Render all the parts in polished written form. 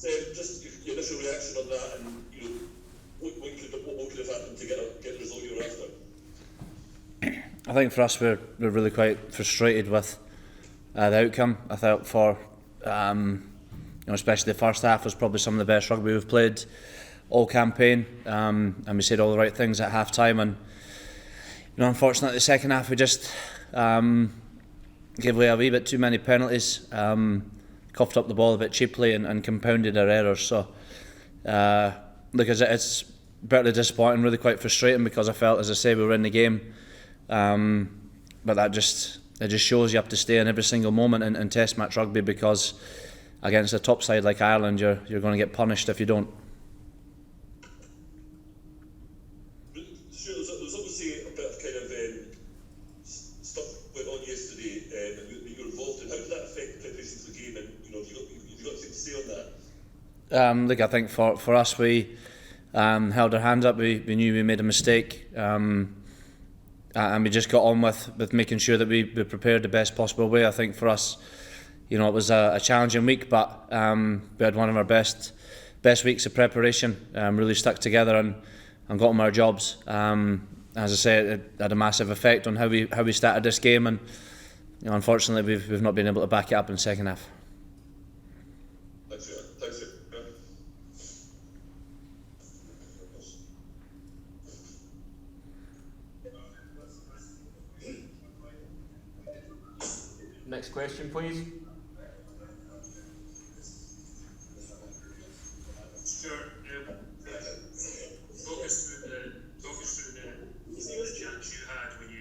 Just your initial reaction on that, and what could have happened to get the result you were after? I think for us, we're really quite frustrated with the outcome. I thought for especially the first half was probably some of the best rugby we've played all campaign, and we said all the right things at half time, and unfortunately the second half we just gave away a wee bit too many penalties, coughed up the ball a bit cheaply and compounded our errors. So it's bitterly disappointing, really quite frustrating, because I felt, as I say, we were in the game, but it just shows you have to stay in every single moment in test match rugby, because against a top side like Ireland you're going to get punished if you don't. Sure, there was obviously a bit of kind of stuff went on yesterday that you were involved in. How did that affect preparation for the game, and have you got anything to say on that? I think for us, we held our hands up. We knew we made a mistake, and we just got on with making sure that we prepared the best possible way. I think for us, it was a challenging week, but we had one of our best weeks of preparation. Really stuck together and got on our jobs. As I say, it had a massive effect on how we started this game, and unfortunately we've not been able to back it up in the second half. Thanks. Next question, please. Stuart, talk us through the chance you had when you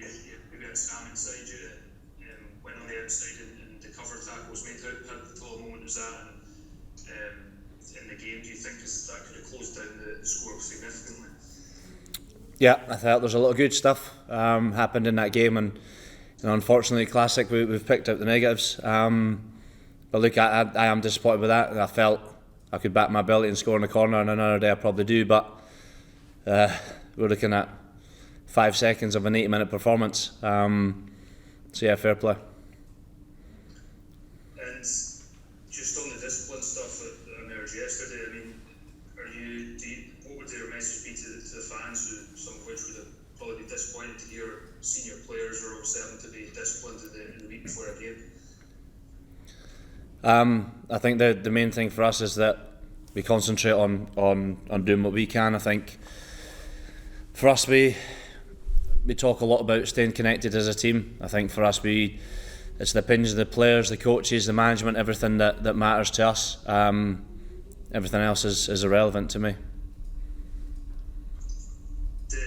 maybe had Sam inside you, went on the outside and the cover tackle was made. How pivotal a moment was that in the game? Do you think that could have closed down the score significantly? Yeah, I thought there's a lot of good stuff happened in that game, and unfortunately, classic, we've picked out the negatives. But look, I am disappointed with that. I felt I could back my ability and score in the corner, and another day I probably do. But we're looking at 5 seconds of an 80-minute performance. So yeah, fair play. And just on the discipline stuff that emerged yesterday, I mean, what would your message be to the fans, who some of which would have probably be disappointed to hear senior players are always having to be disciplined in the week before a game? I think the main thing for us is that we concentrate on doing what we can. I think for us, we talk a lot about staying connected as a team. I think for us, it's the opinions of the players, the coaches, the management, everything that matters to us. Everything else is irrelevant to me. Did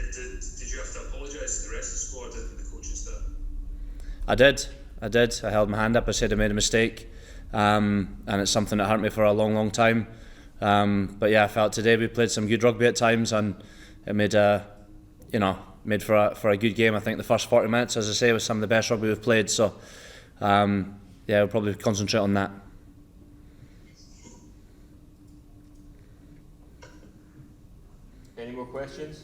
you have to apologise to the rest of the squad and the coaching staff? I did. I held my hand up. I said I made a mistake, and it's something that hurt me for a long time. But yeah, I felt today we played some good rugby at times, and it made for a good game. I think the first 40 minutes, as I say, was some of the best rugby we've played. So yeah, we'll probably concentrate on that. Any more questions?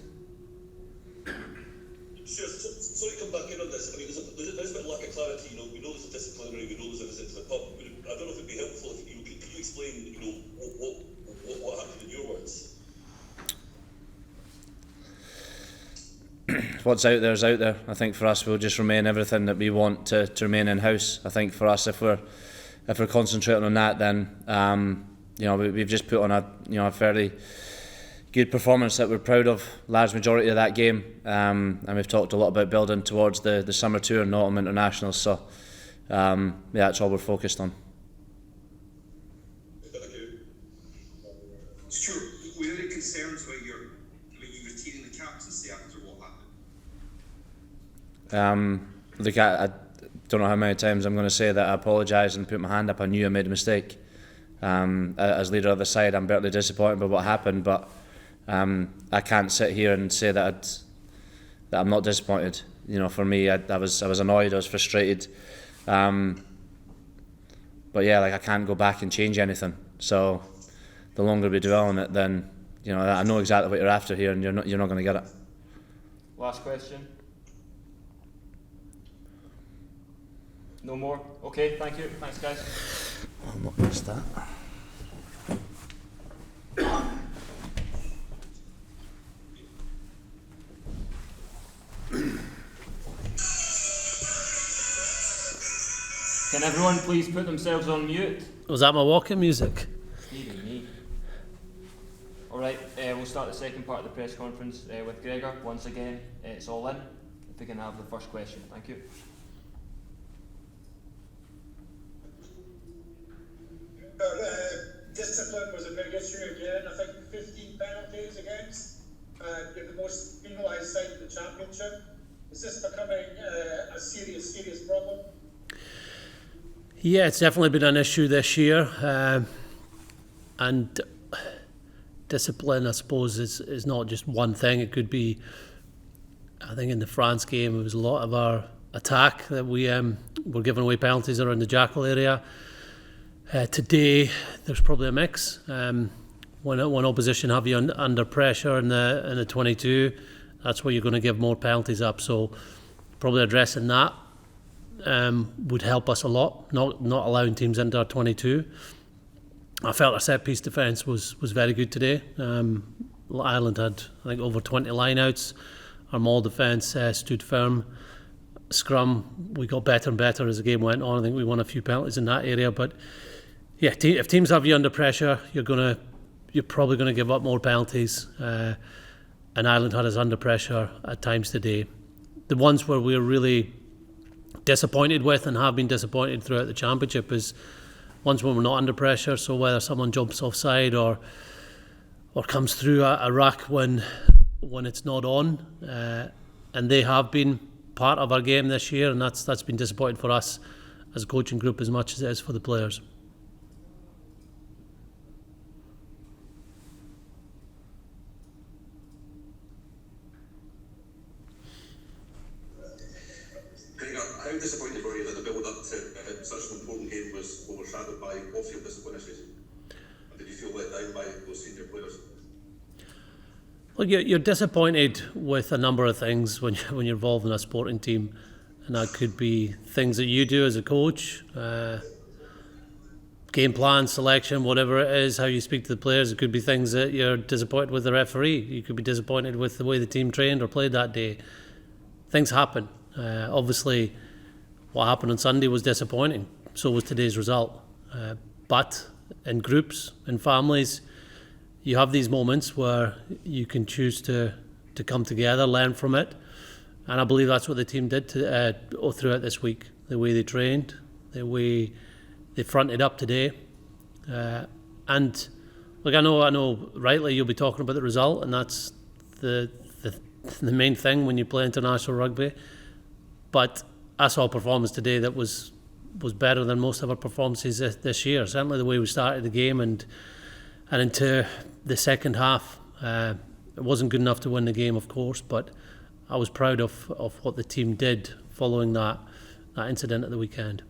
Sure, sorry to come back in on this. I mean, there's a bit of lack of clarity. We know there's a disciplinary, we know there's a visit to the pub. I don't know if it'd be helpful if could you explain, what happened in your words? What's out there is out there. I think for us, we'll just remain everything that we want to remain in house. I think for us, if we're concentrating on that, then we've just put on a fairly good performance that we're proud of, large majority of that game, and we've talked a lot about building towards the summer tour and autumn internationals. So that's all we're focused on. Stuart, were there any concerns about you retaining the captaincy after what happened? Look, I don't know how many times I'm going to say that I apologise and put my hand up. I knew I made a mistake. As leader of the side, I'm bitterly disappointed by what happened, but I can't sit here and say that I'm not disappointed. For me, I was annoyed, I was frustrated, but yeah, I can't go back and change anything. So the longer we dwell on it, then I know exactly what you're after here, and you're not going to get it. Last question. No more? Okay, thank you. Thanks, guys. I'm not missed that. Can everyone please put themselves on mute? Was that my walking music? Stevie, me. Alright, we'll start the second part of the press conference with Gregor. Once again, it's all in. If we can have the first question. Thank you. Discipline was a big issue again. I think 15 penalties against. You're the most penalised side in the championship. Is this becoming a serious problem? Yeah, it's definitely been an issue this year. And discipline, I suppose, is not just one thing. It could be, I think in the France game, it was a lot of our attack that we were giving away penalties around the Jackal area. Today, there's probably a mix. When opposition have you under pressure in the 22, that's where you're going to give more penalties up. So probably addressing that would help us a lot, not allowing teams into our 22. I felt our set-piece defence was very good today. Ireland had, I think, over 20 line-outs. Our maul defence stood firm. Scrum, we got better and better as the game went on. I think we won a few penalties in that area. But yeah, if teams have you under pressure, you're probably going to give up more penalties. And Ireland had us under pressure at times today. The ones where we're really disappointed with and have been disappointed throughout the championship is ones when we're not under pressure. So whether someone jumps offside or comes through a ruck when it's not on, and they have been part of our game this year, and that's been disappointing for us as a coaching group as much as it is for the players. Gregor, how disappointed were you that the build-up to such an important game was overshadowed by off-field discipline issues? And did you feel let down by those senior players? Well, you're disappointed with a number of things when you're involved in a sporting team, and that could be things that you do as a coach, game plan, selection, whatever it is, how you speak to the players. It could be things that you're disappointed with the referee. You could be disappointed with the way the team trained or played that day. Things happen. Obviously, what happened on Sunday was disappointing. So was today's result. But in groups, in families, you have these moments where you can choose to come together, learn from it. And I believe that's what the team did throughout this week. The way they trained, the way they fronted up today. And look, I know rightly you'll be talking about the result, and that's the main thing when you play international rugby. But I saw a performance today that was better than most of our performances this year. Certainly the way we started the game and into the second half. It wasn't good enough to win the game, of course, but I was proud of what the team did following that incident at the weekend.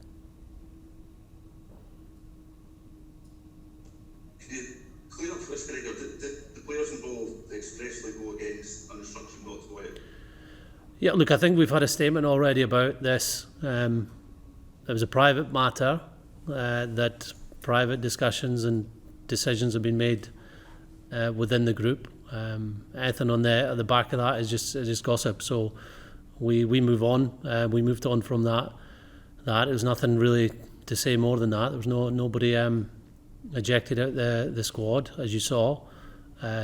Can you clear up for this, Gregor? Did the players involved expressly go against an instruction not to go out? Yeah, look, I think we've had a statement already about this. There was a private matter that private discussions and decisions have been made within the group. Anything on the back of that is just gossip. So we move on. We moved on from that. There was nothing really to say more than that. There was nobody ejected out the squad, as you saw.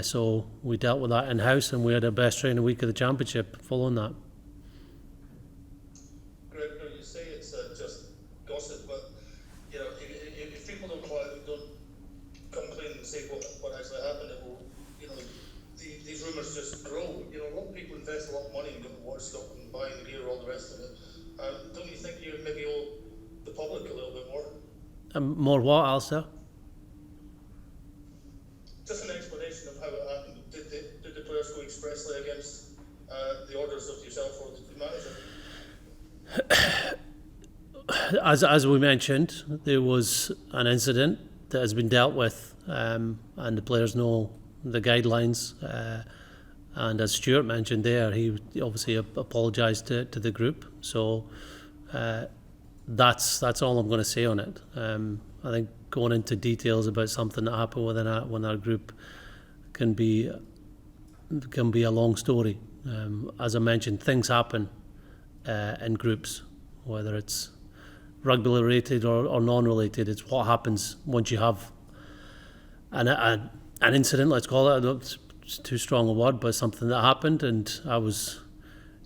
So we dealt with that in-house, and we had our best training week of the championship following that. Gregor, you say it's just gossip, but you know, if people don't come clean and say what actually happened, it will, you know, these rumours just grow. You know, a lot of people invest a lot of money in going to watch stuff and buying the gear, all the rest of it. Don't you think you maybe owe the public a little bit more? More what, Alistair? Just an explanation of how it happened. Did the players go expressly against the orders of yourself or the manager? As we mentioned, there was an incident that has been dealt with, and the players know the guidelines. And as Stuart mentioned there, he obviously apologised to the group. So that's all I'm going to say on it. I think going into details about something that happened within our group can be a long story. As I mentioned, things happen in groups, whether it's rugby related or non-related. It's what happens once you have an incident, let's call it. It's too strong a word, but something that happened, and I was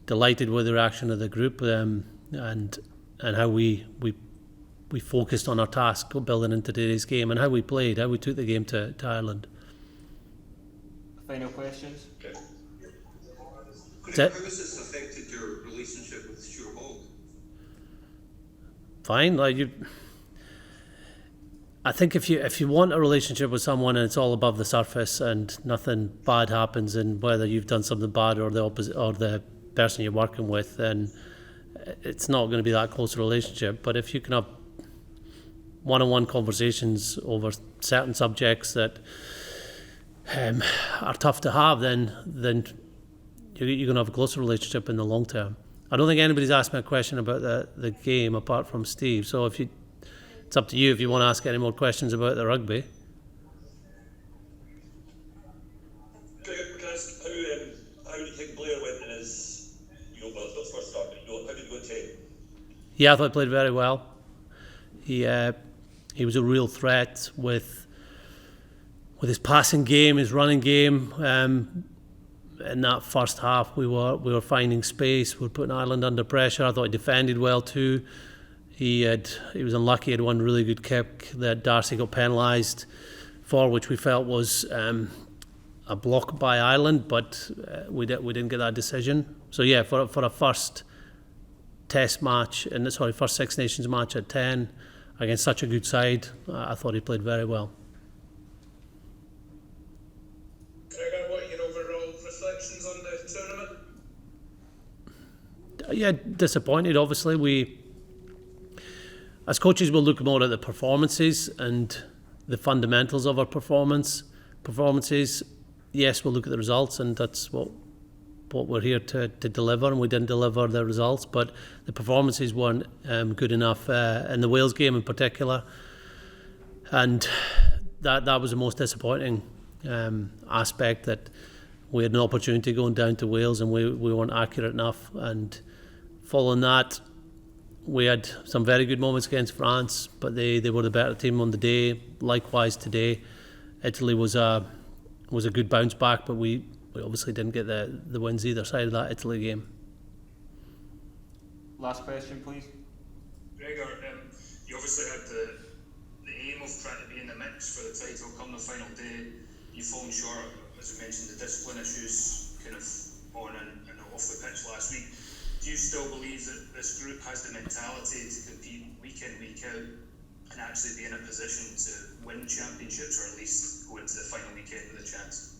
delighted with the reaction of the group and how we focused on our task building into today's game, and how we played, how we took the game to Ireland. Final questions? Okay. How has this affected your relationship with Stuart Hogg? Fine, I think if you want a relationship with someone and it's all above the surface and nothing bad happens, and whether you've done something bad or the opposite or the person you're working with, then it's not going to be that close a relationship. But if you can have one-on-one conversations over certain subjects that are tough to have, then you're going to have a closer relationship in the long term. I don't think anybody's asked me a question about the game apart from Steve. So it's up to you if you want to ask any more questions about the rugby. Can I ask how do you think Blair went in his, well, it's not his first start, but how did he go at 10? Yeah, I thought he played very well. He was a real threat with his passing game, his running game. In that first half, we were finding space. We were putting Ireland under pressure. I thought he defended well too. He was unlucky. He had one really good kick that Darcy got penalised for, which we felt was a block by Ireland, but we didn't get that decision. So yeah, for a first Test match, first Six Nations match at 10 against such a good side, I thought he played very well. Gregor, what are your overall reflections on the tournament? Yeah, disappointed. Obviously, we as coaches will look more at the performances and the fundamentals of our performances. Yes, we'll look at the results, and that's what we're here to deliver, and we didn't deliver the results, but the performances weren't good enough in the Wales game in particular, and that was the most disappointing aspect, that we had an opportunity going down to Wales and we weren't accurate enough. And following that, we had some very good moments against France, but they were the better team on the day. Likewise today, Italy was a good bounce back, but we obviously didn't get the wins either side of that Italy game. Last question, please. Gregor, you obviously had the aim of trying to be in the mix for the title come the final day. You've fallen short, as we mentioned, the discipline issues kind of on and off the pitch last week. Do you still believe that this group has the mentality to compete week in, week out, and actually be in a position to win championships, or at least go into the final weekend with a chance?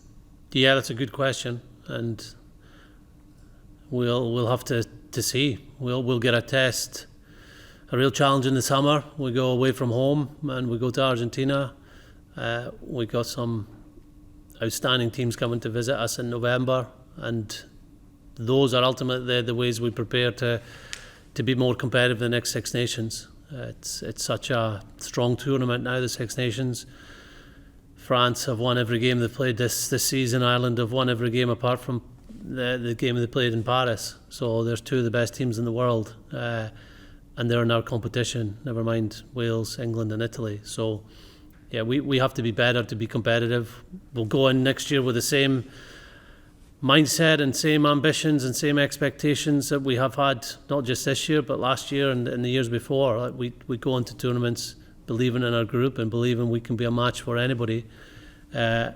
Yeah, that's a good question, and we'll have to see. We'll get a real challenge in the summer. We go away from home and we go to Argentina. We got some outstanding teams coming to visit us in November, and those are ultimately the ways we prepare to be more competitive in the next Six Nations. It's such a strong tournament now, the Six Nations. France have won every game they've played this season. Ireland have won every game apart from the game they played in Paris. So there's two of the best teams in the world, and they're in our competition, never mind Wales, England and Italy. So yeah, we have to be better to be competitive. We'll go in next year with the same mindset and same ambitions and same expectations that we have had, not just this year but last year and the years before. We go into tournaments believing in our group and believing we can be a match for anybody, and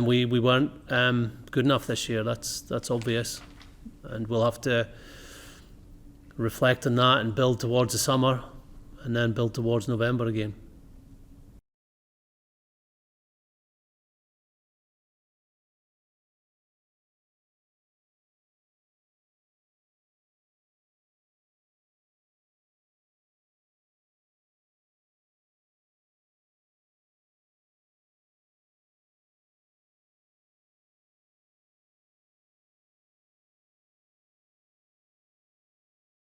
we weren't good enough this year. That's obvious, and we'll have to reflect on that and build towards the summer and then build towards November again.